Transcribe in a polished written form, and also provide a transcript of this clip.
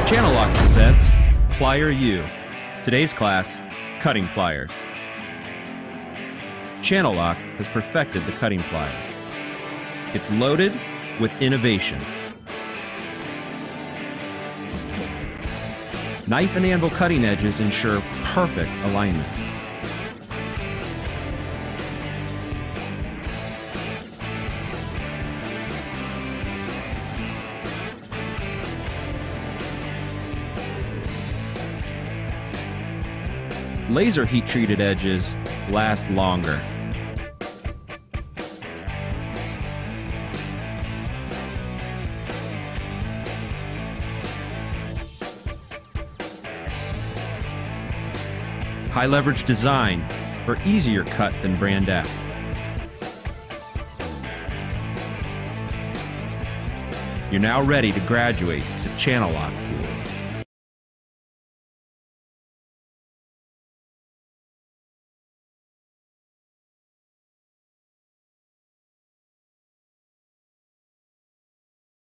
Channellock presents Plier U. Today's class, cutting pliers. Channellock has perfected the cutting plier. It's loaded with innovation. Knife and anvil cutting edges ensure perfect alignment. Laser heat-treated edges last longer. High leverage design for easier cut than brand X. You're now ready to graduate to Channellock